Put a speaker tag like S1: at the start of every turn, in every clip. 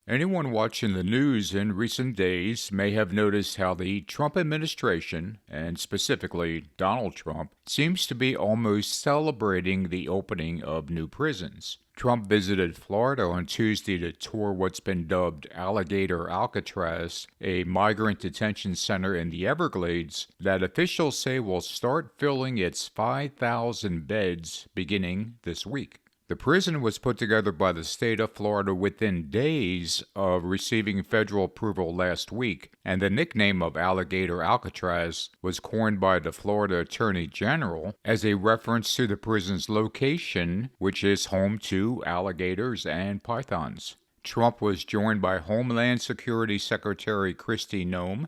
S1: Anyone watching the news in recent days may have noticed how the Trump administration, and specifically Donald Trump, seems to be almost celebrating the opening of new prisons. Trump visited Florida on Tuesday to tour what's been dubbed Alligator Alcatraz, a migrant detention center in the Everglades that officials say will start filling its 5,000 beds beginning this week. The prison was put together by the state of Florida within days of receiving federal approval last week, and the nickname of Alligator Alcatraz was coined by the Florida Attorney General as a reference to the prison's location, which is home to alligators and pythons. Trump was joined by Homeland Security Secretary Kristi Noem,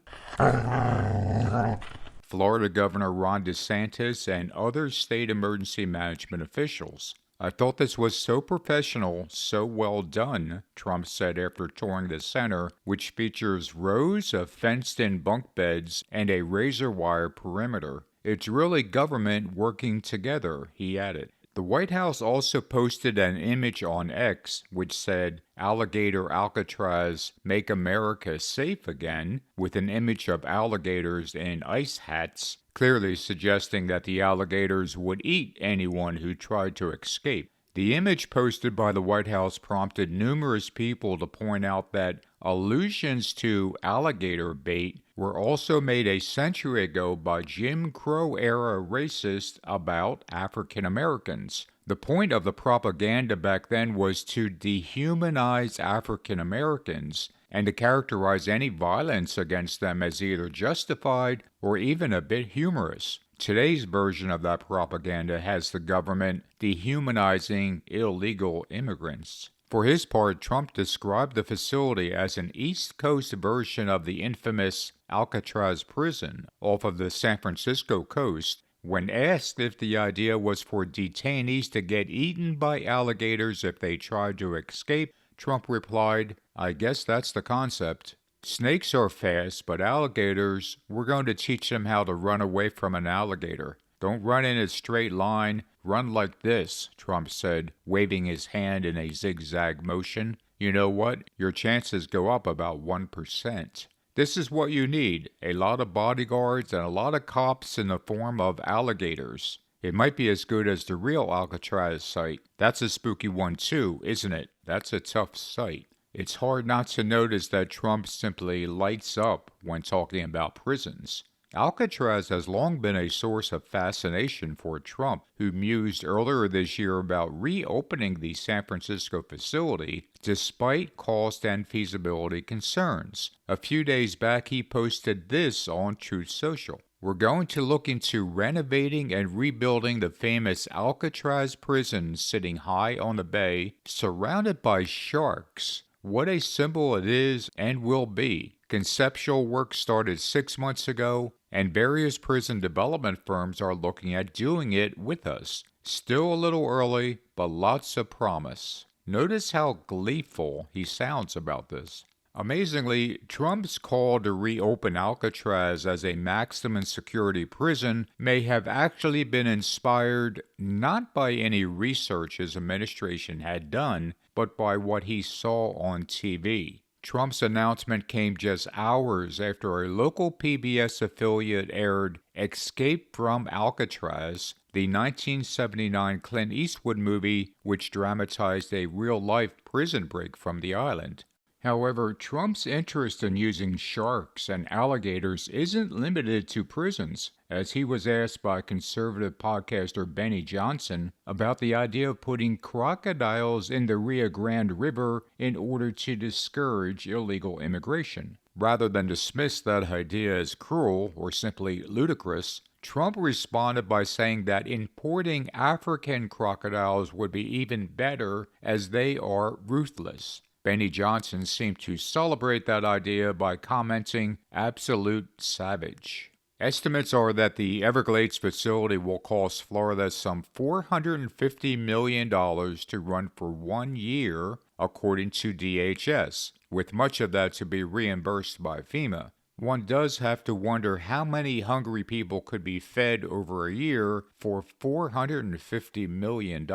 S1: Florida Governor Ron DeSantis, and other state emergency management officials. "I thought this was so professional, so well done," Trump said after touring the center, which features rows of fenced-in bunk beds and a razor wire perimeter. "It's really government working together," he added. The White House also posted an image on X which said, "Alligator Alcatraz, make America safe again," with an image of alligators in ice hats, clearly suggesting that the alligators would eat anyone who tried to escape. The image posted by the White House prompted numerous people to point out that allusions to alligator bait were also made a century ago by Jim Crow-era racists about African Americans. The point of the propaganda back then was to dehumanize African Americans and to characterize any violence against them as either justified or even a bit humorous. Today's version of that propaganda has the government dehumanizing illegal immigrants. For his part, Trump described the facility as an East Coast version of the infamous Alcatraz prison off of the San Francisco coast. When asked if the idea was for detainees to get eaten by alligators if they tried to escape, Trump replied, "I guess that's the concept. Snakes are fast, but alligators, we're going to teach them how to run away from an alligator. Don't run in a straight line, run like this," Trump said, waving his hand in a zigzag motion. "You know what? Your chances go up about 1%. This is what you need, a lot of bodyguards and a lot of cops in the form of alligators. It might be as good as the real Alcatraz site. That's a spooky one too, isn't it? That's a tough site." It's hard not to notice that Trump simply lights up when talking about prisons. Alcatraz has long been a source of fascination for Trump, who mused earlier this year about reopening the San Francisco facility despite cost and feasibility concerns. A few days back, he posted this on Truth Social. "We're going to look into renovating and rebuilding the famous Alcatraz prison sitting high on the bay, surrounded by sharks. What a symbol it is and will be. Conceptual work started 6 months ago, and various prison development firms are looking at doing it with us. Still a little early, but lots of promise." Notice how gleeful he sounds about this. Amazingly, Trump's call to reopen Alcatraz as a maximum security prison may have actually been inspired not by any research his administration had done, but by what he saw on TV. Trump's announcement came just hours after a local PBS affiliate aired Escape from Alcatraz, the 1979 Clint Eastwood movie which dramatized a real-life prison break from the island. However, Trump's interest in using sharks and alligators isn't limited to prisons, as he was asked by conservative podcaster Benny Johnson about the idea of putting crocodiles in the Rio Grande River in order to discourage illegal immigration. Rather than dismiss that idea as cruel or simply ludicrous, Trump responded by saying that importing African crocodiles would be even better as they are ruthless. Benny Johnson seemed to celebrate that idea by commenting, "Absolute savage." Estimates are that the Everglades facility will cost Florida some $450 million to run for 1 year, according to DHS, with much of that to be reimbursed by FEMA. One does have to wonder how many hungry people could be fed over a year for $450 million.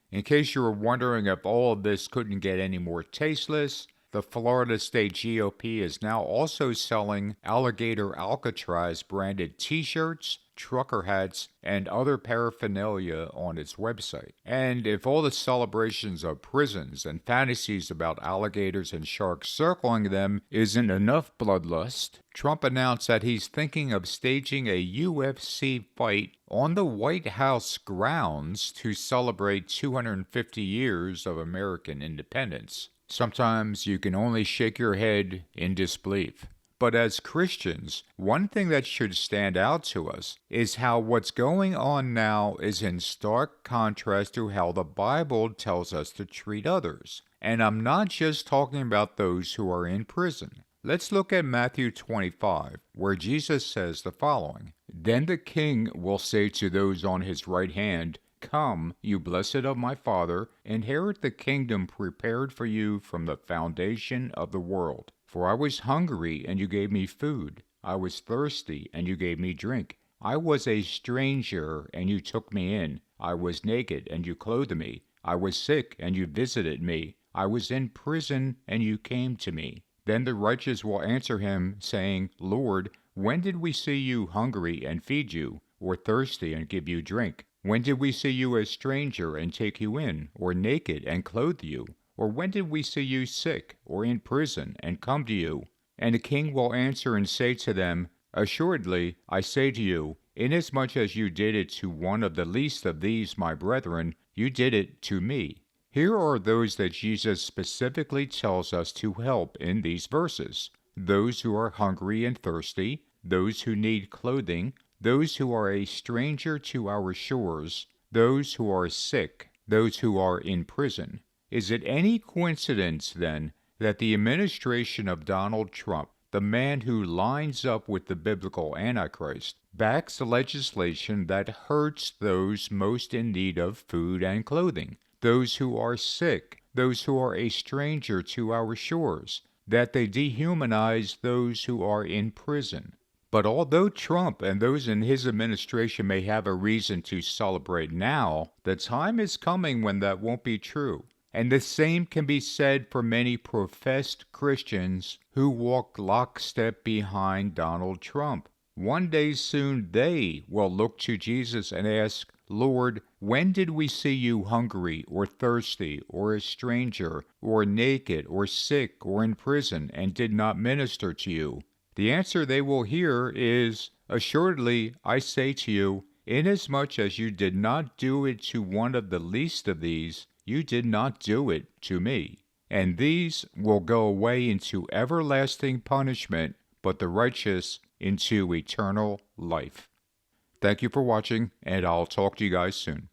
S1: In case you were wondering if all of this couldn't get any more tasteless, The Florida State GOP is now also selling Alligator Alcatraz branded t-shirts, trucker hats, and other paraphernalia on its website. And if all the celebrations of prisons and fantasies about alligators and sharks circling them isn't enough bloodlust, Trump announced that he's thinking of staging a UFC fight on the White House grounds to celebrate 250 years of American independence. Sometimes you can only shake your head in disbelief. But as Christians, one thing that should stand out to us is how what's going on now is in stark contrast to how the Bible tells us to treat others. And I'm not just talking about those who are in prison. Let's look at Matthew 25, where Jesus says the following: "Then the king will say to those on his right hand, 'Come, you blessed of my Father, inherit the kingdom prepared for you from the foundation of the world. For I was hungry, and you gave me food. I was thirsty, and you gave me drink. I was a stranger, and you took me in. I was naked, and you clothed me. I was sick, and you visited me. I was in prison, and you came to me.' Then the righteous will answer him, saying, 'Lord, when did we see you hungry and feed you, or thirsty and give you drink? When did we see you a stranger and take you in, or naked and clothe you? Or when did we see you sick, or in prison, and come to you?' And the king will answer and say to them, 'Assuredly, I say to you, inasmuch as you did it to one of the least of these my brethren, you did it to me.'" Here are those that Jesus specifically tells us to help in these verses: those who are hungry and thirsty, those who need clothing, those who are a stranger to our shores, those who are sick, those who are in prison. Is it any coincidence, then, that the administration of Donald Trump, the man who lines up with the biblical Antichrist, backs legislation that hurts those most in need of food and clothing, those who are sick, those who are a stranger to our shores, that they dehumanize those who are in prison? But although Trump and those in his administration may have a reason to celebrate now, the time is coming when that won't be true. And the same can be said for many professed Christians who walk lockstep behind Donald Trump. One day soon they will look to Jesus and ask, "Lord, when did we see you hungry or thirsty or a stranger or naked or sick or in prison and did not minister to you?" The answer they will hear is, "Assuredly, I say to you, inasmuch as you did not do it to one of the least of these, you did not do it to me." And these will go away into everlasting punishment, but the righteous into eternal life. Thank you for watching, and I'll talk to you guys soon.